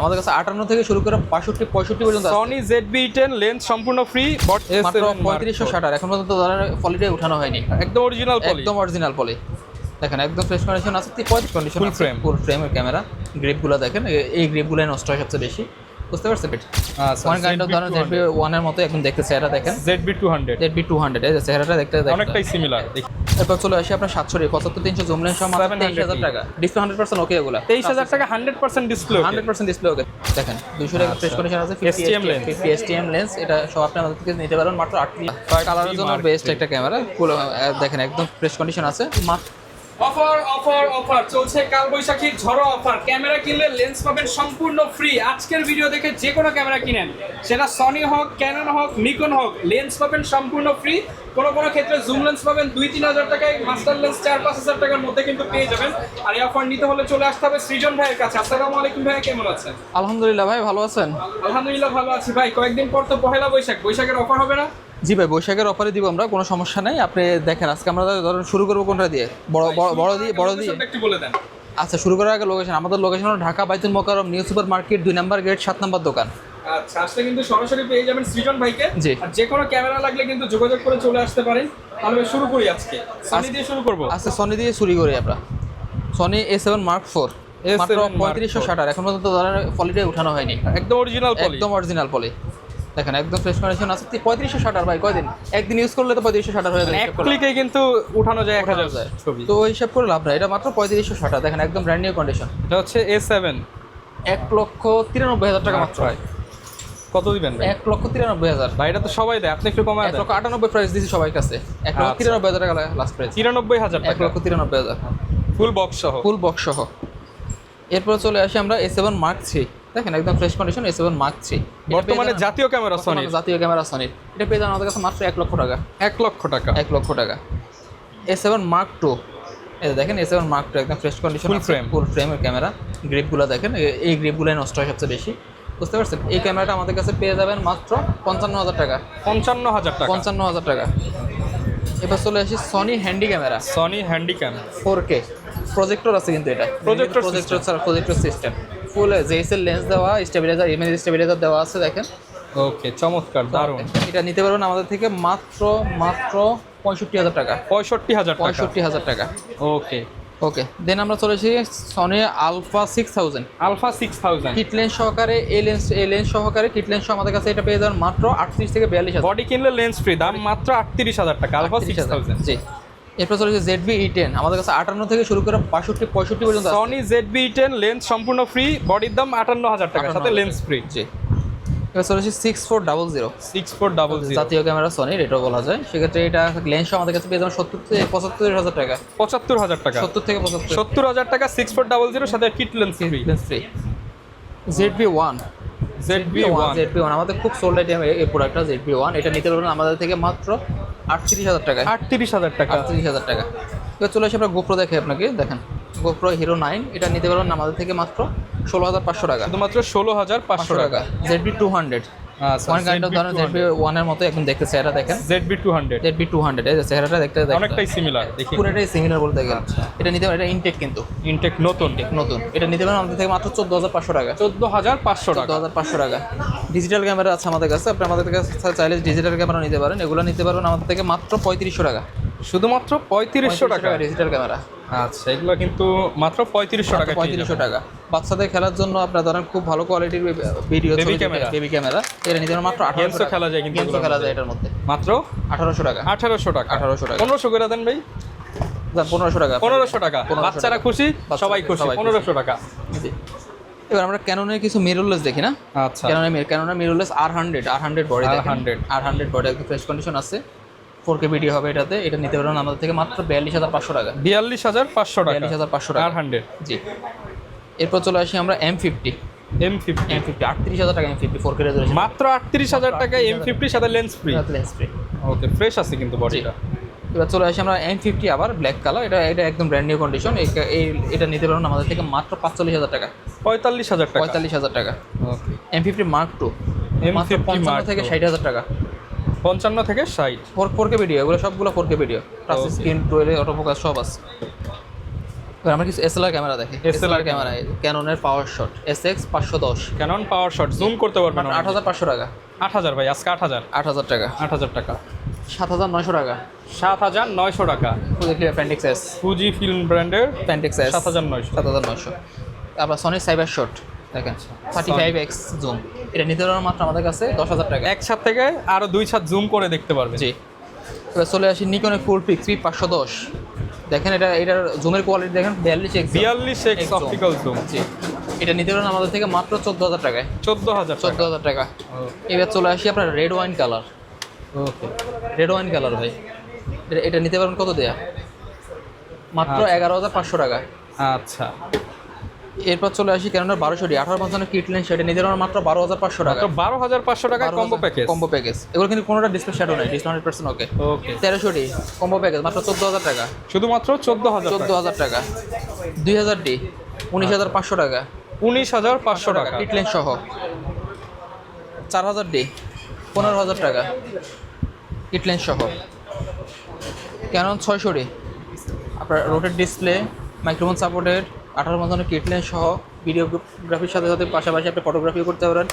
আমাদের কাছে 58 থেকে শুরু করে 65 65 পর্যন্ত আছে। সনি ZV-10 লেন্স সম্পূর্ণ ফ্রি, মাত্র 3560 এখন পর্যন্ত ধরেন পলিটাই উঠানো হয়নি, একদম অরিজিনাল পলি, একদম অরিজিনাল পলি। দেখেন একদম ফ্রেশ কন্ডিশন আছে, 35 কন্ডিশন ফুল আছে, ফ্রেম, ফুল ফ্রেমের ক্যামেরা। গ্রিপগুলো দেখেন, এই গ্রিপগুলো নষ্ট হয় সবচেয়ে বেশি, বুঝতে পারছেন? আচ্ছা ওয়ান কাইন্ড অফ ধরেন ZV-1 এর মতো একদম দেখতে চেহারা দেখেন। ZV-200 ZV-200 এই যে চেহারাটা দেখতে অনেকটাই সিমিলার। এরপর চলে আসি আপনার 775 জুম লেন্স সহ মাত্র 23000 টাকা। ডিসপ্লে 100% ওকে, এগুলা 23000 টাকা 100% ডিসপ্লে, 100% ডিসপ্লে ওকে। দেখেন 200 টাকা ফ্রেশ কন্ডিশন আছে, 50 STM লেন্স, এটা সব আপনি আমাদের থেকে নিতে পারেন মাত্র 38। কালারের জন্য বেস্ট একটা ক্যামেরা। দেখেন একদম ফ্রেশ কন্ডিশন আছে। অফার অফার অফার চলছে, কালবৈশাখীর ঝড়ো অফার। ক্যামেরা কিনলে লেন্স পাবেন সম্পূর্ণ ফ্রি। আজকের ভিডিও দেখে যে কোনো ক্যামেরা কিনেন, সেটা সনি হোক, ক্যানন হোক, নিকন হোক, লেন্স পাবেন সম্পূর্ণ ফ্রি। কোনো ক্ষেত্রে জুম লেন্স পাবেন 2-3 হাজার টাকায়, মাস্টার লেন্স 4-5 হাজার টাকার মধ্যে কিন্তু পেয়ে যাবেন। আর এই অফার নিতে হলে চলে আসতে হবে সৃজন ভাইয়ের কাছে। আসসালামু আলাইকুম ভাই, কেমন আছেন? আলহামদুলিল্লাহ ভাই, ভালো আছেন? আলহামদুলিল্লাহ ভালো আছি ভাই। কয়েকদিন পর তো পহেলা বৈশাখ, বৈশাখের অফার হবে না? জি ভাই, বৈশাখের অফারে দিব আমরা, কোনো সমস্যা নাই। আপনি দেখেন আজকে আমরা ধরুন শুরু করবো কোনটা দিয়ে, বড় দিয়ে একটু বলে দেন। আচ্ছা, শুরু করার আগে লোকেশন, আমাদের লোকেশন হলো ঢাকা বাইতুল মোকাররম নিউ সুপার মার্কেট 2 নম্বর গেট 7 নম্বর দোকান। আচ্ছা, আসলে কিন্তু সরাসরি পেয়ে যাবেন সৃজন ভাইকে। জি। আর যে কোনো ক্যামেরা লাগলে কিন্তু যোগাযোগ করে চলে আসতে পারেন। তাহলে শুরু করি আজকে সনি দিয়ে শুরু করব। আচ্ছা, সনি দিয়ে শুরু করি আমরা। সনি A7 Mark IV মাত্র 3560 এখন পর্যন্ত ধরেন পলিটাই উঠানো হয়নি, একদম অরিজিনাল পলি, একদম অরিজিনাল পলি। দেখেন একদম ফ্রেশ কন্ডিশন আছে, 3560 ভাই। কয়দিন, একদিন ইউজ করলে তো 3560 হয়ে যায়, এক ক্লিকে কিন্তু উঠানো যায় 1000 ছবি। তো ওই হিসাব করে লাভ নাই, এটা মাত্র 3560। দেখেন একদম ব্র্যান্ড নিউ কন্ডিশন। এটা হচ্ছে A7 1,93,000 টাকা মাত্র। কত দিবেন ভাই? 1,93,000 ভাই এটা তো সবাই দেয়, আপনি একটু কমায় দেন। 1,98,000 প্রাইস দিছি সবার কাছে। 1,93,000 টাকা লাস্ট প্রাইস। 93,000 টাকা 1,93,000 ফুল বক্স সহ, ফুল বক্স সহ। এরপর চলে আসি আমরা A7 Mark III। দেখেন একদম fresh condition A7 Mark III, বর্তমানে জাতীয় ক্যামেরা সনি, জাতীয় ক্যামেরা সনির। এটা পেয়ে যান আমাদের কাছে মাত্র 1 লক্ষ টাকা। 1 লক্ষ টাকা, 1 লক্ষ টাকা। A7 Mark II, এই দেখেন A7 Mark II একদম ফ্রেশ কন্ডিশন, ফুল ফ্রেমের ক্যামেরা। গ্রিপগুলো দেখেন, এই গ্রিপগুলোই নষ্ট হয় সবচেয়ে বেশি, বুঝতে পারছেন? এই ক্যামেরাটা আমাদের কাছে পেয়ে যাবেন মাত্র 55,000 টাকা। 55,000 টাকা, 55,000 টাকা। এবার চলে আসি Sony handy camera, Sony handycam 4K projector আছে কিন্তু এটা প্রজেক্টর সিস্টেম, ফুল জেএসএল লেন্স দেওয়া, স্টেবিলাইজার, ইমেজ স্টেবিলাইজার দেওয়া আছে। দেখেন ওকে, চমৎকার, দারুণ। এটা নিতে পারবেন আমাদের থেকে মাত্র 65,000 টাকা। 65,000 টাকা। ওকে ওকে, দেন আমরা চলে এসেছি Sony Alpha 6000। Alpha 6000 kit lens সহকারে, এই লেন্স সহকারে, কিট লেন্স সহ আমাদের কাছে এটা পেয়ে যাবেন মাত্র 38 থেকে 42,000। বডি কিনলে লেন্স ফ্রি, দাম মাত্র 38,000 টাকা, আলফা 6000। জি। এরপর চলে এসেছে ZV-E10, আমাদের কাছে 58 থেকে শুরু করে 65 65 পর্যন্ত আছে। সনি ZV-10 লেন্স সম্পূর্ণ ফ্রি, বডির দাম 58,000 টাকা, সাথে লেন্স ফ্রি। জি। এবার চলে এসেছে 6400 6400 জাতীয় ক্যামেরা সনির, এটাও বলা যায়। সেক্ষেত্রে এটা লেন্স সহ আমাদের কাছে পেয়ে যাবেন 70 থেকে 75,000 টাকা। 75,000 টাকা, 70 থেকে 75, 70,000 টাকা 6400 সাথে kit lens free. ZV-1 ZV-1 আমাদের খুব সোল্ড আইটেম এই প্রোডাক্টটা। ZV-1 এটা নিতে পারবেন আমাদের থেকে মাত্র 38,000 টাকা। 38,000 টাকা, 38,000 টাকা। এবার চলে আসি আমরা গোপ্রো দেখে আপনাকে। দেখেন গোপ্রো হিরো 9, এটা নিতে পারবেন আমাদের থেকে মাত্র 16,500 টাকা, শুধুমাত্র 16,500 টাকা। ZV-200 ওয়ান কাইন্ড অফ ধরেন ZV-1 এর মতো একদম দেখতে চেহারা দেখেন। ZV-200 এই যে চেহারাটা দেখতে অনেকটাই সিমিলার, দেখি পুরোটাই সিমিলার বলতে গেলে। এটা নিতে পারেন, এটা ইনটেক কিন্তু ইনটেক নতুন, এটা নিতে পারেন আমাদের থেকে মাত্র 14,500 টাকা। 14,500 টাকা, 14,500 টাকা। ডিজিটাল ক্যামেরা আছে আমাদের কাছে, আপনি আমাদের কাছে চাইলে ডিজিটাল ক্যামেরা নিতে পারেন। এগুলো নিতে পারবেন আমাদের থেকে মাত্র 3500 টাকা। শুধুমাত্র 3500 টাকা ডিজিটাল ক্যামেরা। আচ্ছা, এগুলো কিন্তু মাত্র 3500 টাকা। 3500 টাকা। বাচ্চাদের খেলার জন্য আপনার ধরেন খুব ভালো কোয়ালিটির ভিডিও বেবি ক্যামেরা, এটা নিতে পারেন মাত্র 1800 টাকা। খেলা যায়, কিন্তু গেমসও খেলা যায় এটার মধ্যে। মাত্র 1800 টাকা। 1800 টাকা, 1800 টাকা। 1500 করে দেন ভাই। 1500 টাকা। 1500 টাকা, বাচ্চারা খুশি, সবাই খুশি। 1500 টাকা। জি। এবার আমরা ক্যাননের কিছু মিররলেস দেখি না। আচ্ছা, ক্যাননের মিররলেস R100 বডি দেখেন। R100 বডি একদম ফ্রেশ কন্ডিশন আছে। 4K ভিডিও হবে এটাতে। এটা নিতে পারবেন আমাদের থেকে মাত্র 42,500 টাকা। 42,500 টাকা, 42,500 টাকা। R100। জি। এরপর চলে আসি আমরা M50 38,000 টাকা। M50 4K রেজোলিউশন মাত্র 38,000 টাকা। M50 সাথে লেন্স ফ্রি। ওকে, ফ্রেশ আছে কিন্তু বডিটা। এবার চলে আসি আমরা M50 আবার ব্ল্যাক কালার, এটা একদম ব্র্যান্ড নিউ কন্ডিশন। এটা নিতে পারবেন আমাদের থেকে মাত্র 45,000 টাকা। 45,000 টাকা, 45,000 টাকা। ওকে। M50 Mark II মাত্র 55 থেকে 60,000 টাকা। 55 থেকে 60। 4K ভিডিও, এগুলো সবগুলো 4K ভিডিও। টাচ স্ক্রিন, টুয়েলে অটোফোকাস সব আছে। এরপর চলে আসি আমরা M51 Mark IV, এটা একদম ব্র্যান্ড নিউ কন্ডিশন। এটা নিতে পারবেন আমাদের থেকে মাত্র 45,000 টাকা। 45,000 টাকা। M51 Mark II এবার আমরা কিছু এসএলআর ক্যামেরা দেখি। এসএলআর ক্যামেরা ক্যাননের পাওয়ার শট SX 510 ক্যানন পাওয়ার শট জুম করতে পারবেন 8500 টাকা। 8000 ভাই, আজকে 8000 8000 টাকা। 8000 টাকা। 7900 টাকা। 7900 টাকা। Fuji appendix S, Fuji film ব্র্যান্ডের অ্যাপেন্ডিক্স S 7900। 7900। আবার সনি সাইবার শট দেখেন 35x জুম, এটা নিতে পারবেন মাত্র আমাদের কাছে 10000 টাকা। এক ছাদ থেকে আরো 2 ছাদ জুম করে দেখতে পারবেন। জি। এবার চলে আসি নিকনের ফুল পিক্স 510 দেখেন, এটার জুমের কোয়ালিটি দেখেন 42x 42x অপটিক্যাল জুম। জি, এটা নিতে পারেন আমাদের থেকে মাত্র 14000 টাকায়। 14000 টাকা। এবার চলে আসি আপনার রেড ওয়াইন কালার। ওকে, রেড ওয়াইন কালার ভাই, এটা নিতে পারেন কত দেয়া? মাত্র 11500 টাকা। আচ্ছা, এরপর চলে আসি ক্যানোনের 1200 1855 কিট লেন্স, সেটা নিতে পারেন মাত্র 12500 টাকা। মাত্র 12500 টাকায় কম্বো প্যাকেজ। কম্বো প্যাকেজ এগুলো কিন্তু কোনোটা ডিসপ্লে শ্যাডো নাই, ডিসপ্লে 100% ওকে। ওকে, 1300 কম্বো প্যাকেজ মাত্র 14000 টাকা। শুধুমাত্র 14000 টাকা। 2000 19500 টাকা। 19500 টাকা। কিট লেন্স সহ। 4000 15000 টাকা কিট লেন্স সহ। ক্যানন 600 আপনার rotate display, microphone supported, 18 kit lens সহ, ভিডিওগ্রাফির সাথে সাথে পাশাপাশি আপনি ফটোগ্রাফি করতে পারেন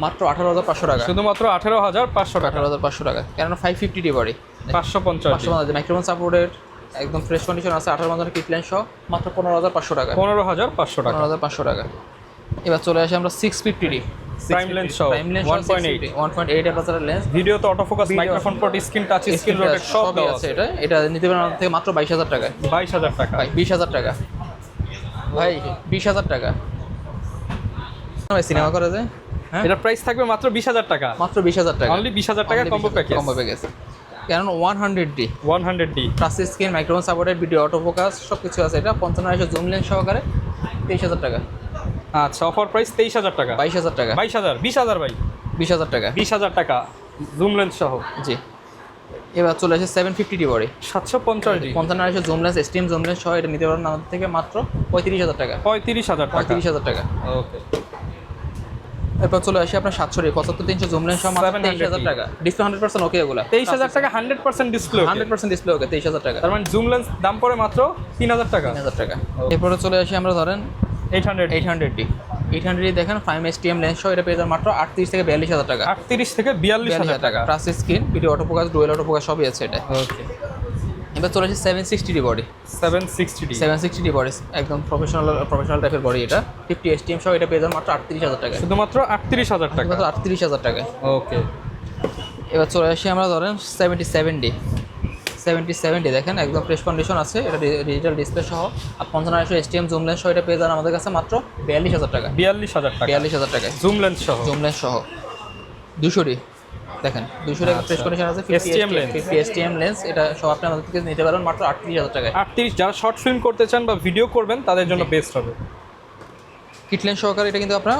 মাত্র 18500 টাকা। শুধুমাত্র 18500 টাকা। 18500 টাকা। ক্যানন 550 বডি 550 মাইক্রোফোন সাপোর্টেড, একদম ফ্রেশ কন্ডিশন আছে, 18 কিট লেন্স সহ, মাত্র 15500 টাকা। 15500 টাকা। 15500 টাকা। এবার চলে আসি আমরা 650 প্রাইম লেন্স সহ 1.8 অ্যাপারচার লেন্স, ভিডিও তো autofocus, microphone port, screen touch, screen rotate সব দেওয়া আছে। এটা নিতে পারেন আমাদের থেকে মাত্র 22000 টাকায়। 22000 টাকা। ভাই 20000 টাকা ভাই, 20000 টাকা ভাই, সিনেমা করে যায়। হ্যাঁ, এটা প্রাইস থাকবে মাত্র 20000 টাকা। মাত্র 20000 টাকা। অনলি 20000 টাকা combo package. Combo package Canon 100D 100D touch screen, microphone supported, video autofocus সব কিছু আছে। এটা 55 জুম লেন্স সহকারে 23000 টাকা। আচ্ছা, অফার প্রাইস 23000 টাকা। 22000 টাকা। 20000 ভাই, 20000 টাকা। 20000 টাকা জুম লেন্স সহ। জি। এবার চলে আসে 750 body 750D 55 zoom lens, steam zoom lens সহ, এটা নিতে পারেন আমাদের থেকে মাত্র 35000 টাকা। 35000 টাকা। 35000 টাকা। ওকে, এরপর চলে আসি আপনার 700 75300 জুম লেন্স সহ মাত্র 23000 টাকা। ডিসপ্লে 100% ওকে এগুলা। 23000 টাকা 100% ডিসপ্লে। 100% ডিসপ্লে ওকে, 23000 টাকা। তার মানে জুম লেন্স দাম পড়ে মাত্র 3000 টাকা। 3000 টাকা। এরপরে চলে আসি আমরা ধরেন 800D 800D দেখেন 5 STM লেন্স সহ, এটা পেয়ে যাবেন মাত্র 38 থেকে 42000 টাকা। 38 থেকে 42000 টাকা। Touch screen, video autofocus, dual autofocus সবই আছে এটা। ওকে, এবার চলে আসি 760D বডি 760D বডি, একদম প্রফেশনাল টাইপের বডি। এটা 50 STM সহ, এটা পেয়ে যাবেন মাত্র 38000 টাকা। শুধুমাত্র 38000 টাকা। মাত্র 38000 টাকায়। ওকে, এবার চলে আসি আমরা ধরেন 77D দেখেন, একদম ফ্রেশ কন্ডিশন আছে, এটা ডিজিটাল ডিসপ্লে সহ, আর 55 STM জুম লেন্স সহ, এটা পেয়ে যাবেন আমাদের কাছে মাত্র 42000 টাকা। 42000 টাকা 42000 টাকায় জুম লেন্স সহ। জুম লেন্স সহ 200D দেখেন, 200 টাকা ফ্রেশ কন্ডিশন আছে, 50 STM লেন্স, এটা সব আপনি আমাদের থেকে নিতে পারবেন মাত্র 38000 টাকায়। 38, যারা শর্ট ফিল্ম করতে চান বা ভিডিও করবেন তাদের জন্য বেস্ট হবে। কিট লেন্স সহকারে এটা কিন্তু আপনারা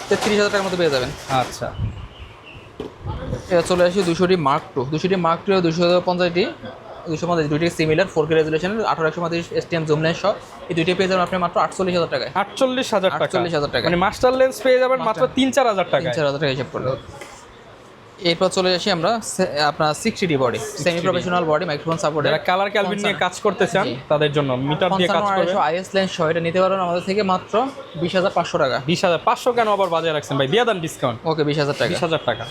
33000 টাকার মতো পেয়ে যাবেন। আচ্ছা, এটা চলে আসি 200D Mark II 250D 250 দুইটি similar 4K রেজুলেশনের, 18135 STM zoom lens সহ, এই দুইটি পেয়ে যাবেন আপনি মাত্র 48000 টাকায়। 48000 টাকা। 48000 টাকা। মানে মাস্টার লেন্স পেয়ে যাবেন মাত্র 3-4000 টাকা। 3000 টাকা হিসাব করলে। এরপর চলে আসি আমরা আপনার 60D body, semi professional body, microphone support, যারা কালার ক্যালভিন নিয়ে কাজ করতে চান তাদের জন্য মিটার দিয়ে কাজ করবে। IS লেন্স সহ, এটা নিতে পারবেন আমাদের থেকে মাত্র 20500 টাকা। 20500 কেন আবার বাজারে রাখছেন ভাই, দিয়ে দেন ডিসকাউন্ট। ওকে, 20000 টাকা। 20000 টাকা।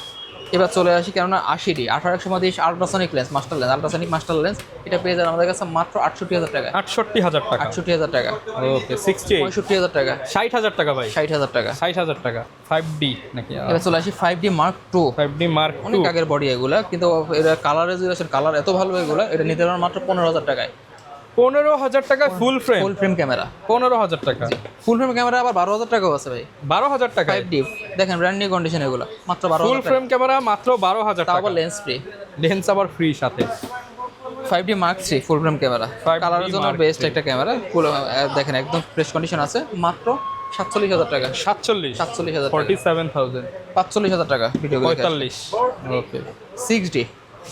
এবার চলে আসি কেননা 80D 18135 ultrasonic lens, ultrasonic master lens, এটা পেয়ে যাবেন আমাদের কাছে মাত্র 68000 টাকা। 68000 টাকা। 68000 টাকা। ওকে, 68 65000 টাকা। 60000 টাকা ভাই। 60000 টাকা। 60000 টাকা 5D নাকি? এবার চলে আসি 5D Mark II 5D Mark II অনেক আগের বডি এগুলা, কিন্তু এটা কালার রেজুলেশন, কালার এত ভালো এগুলা, এটা নিতে পারবেন মাত্র 15000 টাকায়। 15000 টাকা ফুল ফ্রেম ক্যামেরা। 15000 টাকা। ফুল ফ্রেম ক্যামেরা আবার 12000 টাকাও আছে ভাই। 12000 টাকা 5D দেখেন, ব্র্যান্ড নিউ কন্ডিশন এগুলো, মাত্র 12000 ফুল ফ্রেম ক্যামেরা মাত্র 12000 তাও টাকা। আবার লেন্স ফ্রি, লেন্স আবার ফ্রি সাথে। 5D Mark III ফুল ফ্রেম ক্যামেরা, 5D কালারের জন্য Mark বেস্ট III একটা ক্যামেরা। দেখেন একদম ফ্রেশ কন্ডিশন আছে, মাত্র 47000 টাকা। 47000 টাকা। 47000 45000 টাকা ভিডিও 45। ওকে, 6D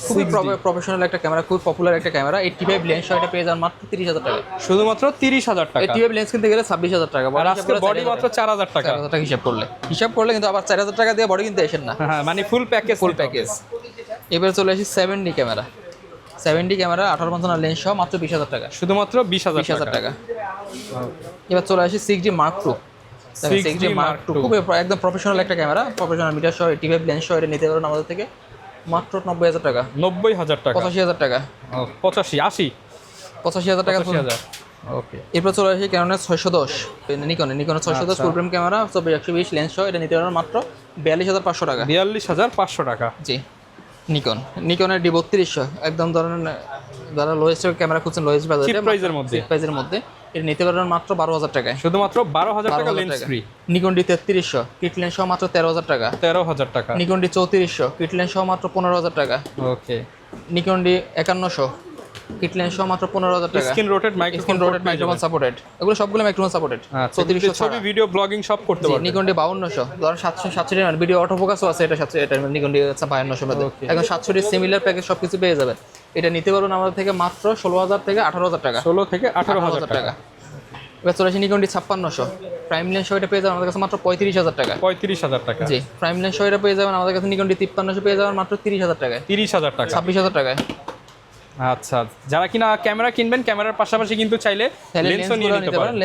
খুবই প্রফেশনাল একটা ক্যামেরা, খুব পপুলার একটা ক্যামেরা। 85 লেন্স সহ, এটা পেয়ে যান মাত্র 30000 টাকা। শুধুমাত্র 30000 টাকা। 85 লেন্স কিনতে গেলে 26000 টাকা, আর আজকে বডি মাত্র 4000 টাকা। 4000 টাকা হিসাব করলে কিন্তু আবার 4000 টাকা দিয়ে বডি কিনতে আসেন না। হ্যাঁ, মানে ফুল প্যাকেজ। এবারে চলে আসি 7D ক্যামেরা 1855 লেন্স সহ, মাত্র 20000 টাকা। শুধুমাত্র 20000 20000 টাকা। এবার চলে আসি 6D Mark II। 6D Mark II খুব একদম প্রফেশনাল একটা ক্যামেরা, প্রফেশনাল মিটার সহ 85 লেন্স সহ এটা নিতে পারেন আমাদের থেকে মাত্র 90,000 টাকা। 90,000 টাকা, 85,000 টাকা, 85 80 85,000 টাকা। 85,000। ওকে, এরপর চলে আসি ক্যানোনের 610, নিকনের 610 ফুল ফ্রেম ক্যামেরা 24-120 লেন্স সহ এটা নিতে পারেন মাত্র 42,500 টাকা। 42,500 টাকা। জি, নিকনের D3200 একদম ধরেন যারা লোয়েস্ট ক্যামেরা খুঁজছেন, লোয়েস্ট বাজেটে চিপ প্রাইজের মধ্যে, প্রাইজের মধ্যে এটা নিতে পারবেন মাত্র 12,000 টাকায়। শুধুমাত্র 12,000 টাকা lens free. Nikon D3300 kit lens সহ মাত্র 13,000 টাকা। 13,000 টাকা। নিকন D3400 কিট লেন্স সহ মাত্র 15,000 টাকা। ওকে, নিকন D5100 কিট লেন্স সহ মাত্র 15,000 টাকা। স্ক্রিন রোটেট মাইক্রোফোন সাপোর্টেড, এগুলো সবগুলো মাইক্রোফোন সাপোর্টেড। 3400 ছবি ভিডিও ব্লগিং সব করতে পারবেন। নিকন D5200 ধরেন 760 ভিডিও অটো ফোকাসও আছে, এটা 700, এটা নিকন D5200 মধ্যে এখন 760 সিমিলার প্যাকেজ সবকিছু পেয়ে যাবেন। এটা নিতে পারবেন আমাদের থেকে মাত্র 16,000 থেকে 18,000 টাকা। 16 থেকে 18,000 টাকা। এবার চলে আসি নিকন D5600 প্রাইম লেন্স সহ এটা পেয়ে যাবেন আমাদের কাছে মাত্র 35,000 টাকা। 35,000 টাকা। জি, প্রাইম লেন্স সহ এটা পেয়ে যাবেন আমাদের কাছে নিকন D5300 পেয়ে যাবেন মাত্র 30,000 টাকায়। 30,000 টাকা, 26,000 টাকায়। আচ্ছা, যারা কিনা ক্যামেরা কিনবেন ক্যামেরার পাশাপাশি কিন্তু চাইলে লেন্সও নিয়ে নিতে পারেন।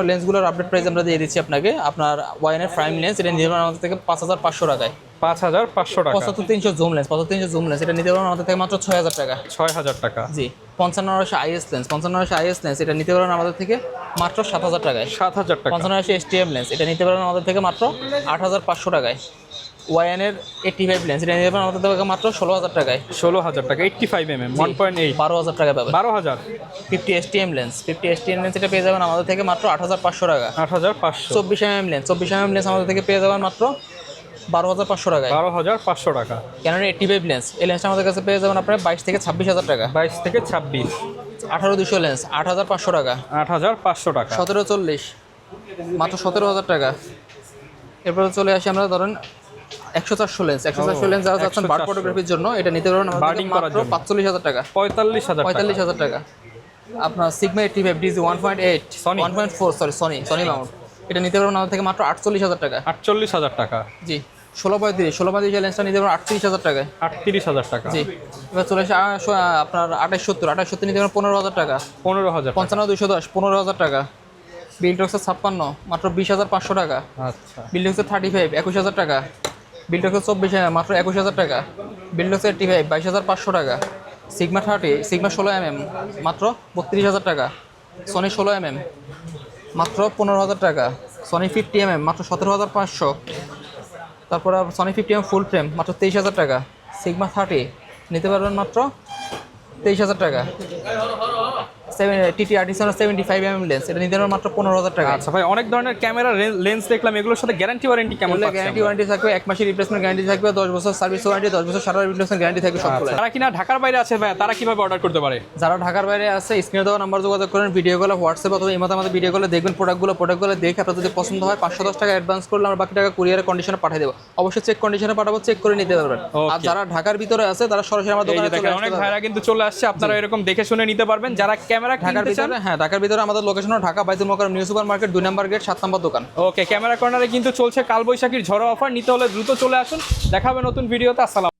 লেন্সগুলোর আপডেট প্রাইস আমরা দিয়ে দিচ্ছি আপনাকে। আপনার ওয়াইনের প্রাইম লেন্স এটা নিতে পারেন আমাদের থেকে 5,500 টাকায়। 5,500 টাকা। 75-300 জুম লেন্স, 75-300 জুম লেন্স এটা নিতে পারেন আমাদের থেকে মাত্র 6,000 টাকা। 6,000 টাকা। জি, 55-900 IS লেন্স, 55-900 IS লেন্স এটা নিতে পারেন আমাদের থেকে মাত্র 7,000 টাকায়। 7,000 টাকা। 55-900 STM লেন্স এটা নিতে পারেন আমাদের থেকে মাত্র 8,500 টাকায়। ওয়াইনের 85 লেন্স এটা নিতে পারেন আমাদের থেকে মাত্র 16,000 টাকায়। 16,000 টাকা। 85 mm 1.8 12,000 টাকা পাবেন। 12,000। 50 STM লেন্স এটা পেয়ে যাবেন আমাদের থেকে মাত্র 8,500 টাকা। 8,500। 24 mm লেন্স আমাদের থেকে পেয়ে যাবেন মাত্র 12,500 টাকায়। 12,500 টাকা। ক্যাননের 85 লেন্স এই লেন্সটা আমাদের কাছে পেয়ে যাবেন আপনার 22 থেকে 26,000 টাকা। 22 থেকে 26। 18-200 লেন্স 8,500 টাকা। 8,500 টাকা। 17-40 মাত্র 17,000 টাকা। এরপরে চলে আসি আমরা ধরেন 100-400 লেন্স যারা যাচ্ছেন বার্ড ফটোগ্রাফির জন্য এটা নিতে পারেন আমাদের বার্ডিং থেকে করার মাত্র জন্য। 45,000 টাকা। 45,000 টাকা। আপনার sigma 85 DZ 1.8 Sony। 1.4 Sony Mount এটা নিতে পারবেন আমাদের থেকে মাত্র 48,000 টাকা। 48,000 টাকা। জি, 16-35 লেন্সটা নিতে পারবেন 38,000 টাকায়। 38,000 টাকা। জি, এবার চলে আসে আপনার 28-70 নিতে পারবেন 15,000 টাকা। 15,000 টাকা। 55-210 15,000 টাকা। বিল্ডক্সের 56 মাত্র 20,500 টাকা। আচ্ছা, বিল্ডক্সের 35 21,000 টাকা। বিল্ডক্সের 24 মাত্র 21,000 টাকা। বিল্ডক্সের 85 22,500 টাকা। সিগমা 16 মাত্র 32,000 টাকা। সনি 16 মাত্র 15,000 টাকা। সনি 50 মাত্র 17,500। তারপর সনি 50 ফুল ফ্রেম মাত্র 23,000 টাকা। সিগমা 30 নিতে পারবেন মাত্র 23,000 টাকা। টিটি আর্টিসানের 75 লেন্স এটা নিতে পারবেন মাত্র 15,000 টাকা। আচ্ছা ভাই, অনেক ধরনের ক্যামেরা লেন্স দেখলাম, এগুলোর সাথে গ্যারান্টি ওয়ারেন্টি কেমন পাচ্ছেন? গ্যারান্টি ওয়ারেন্টি থাকবে, 1 মাসের রিপ্লেসমেন্ট গ্যারান্টি থাকবে, 10 বছর সার্ভিস ওয়ারেন্টি, 10 বছর সারা রিপ্লেসমেন্ট গ্যারান্টি থাকবে সবগুলো। যারা কিনা ঢাকার বাইরে আছে ভাই, তারা কিভাবে অর্ডার করতে পারে? যারা ঢাকার বাইরে আছে স্ক্রিনে দেওয়া নাম্বার যোগাযোগ করেন, ভিডিও কলে হোয়াটসঅ্যাপ অথবা ইমোতে আমাদের ভিডিও কলে দেখবেন প্রোডাক্টগুলো দেখে আপনার যদি পছন্দ হয় 510 টাকা অ্যাডভান্স করলে আমরা বাকি টাকা কুরিয়ারের কন্ডিশনে পাঠিয়ে দেবো। অবশ্যই চেক কন্ডিশনে পাঠাবো, চেক করে নিতে পারবেন। আর যারা ঢাকার ভিতরে আছে তারা সরাসরি আমার দোকানে চলে আসতে অনেক পারবেন। ভাইরা কিন্তু চলে আসছে, আপনারা এরকম দেখে শুনে নিতে পারবেন। যারা ক্যামেরা ঢাকার কিনতে চান, ভিতরে, হ্যাঁ ঢাকার ভিতরে আমাদের লোকেশন ঢাকা বাইতুল মোকাররম নিউ সুপার মার্কেট 2 নম্বর গেট 7 নম্বর দোকান। ওকে, ক্যামেরা কর্নারে কিন্তু চলছে কালবৈশাখীর ঝড়ো অফার। নিতে হলে দ্রুত চলে আসুন। দেখা হবে নতুন ভিডিওতে। আসসালাম।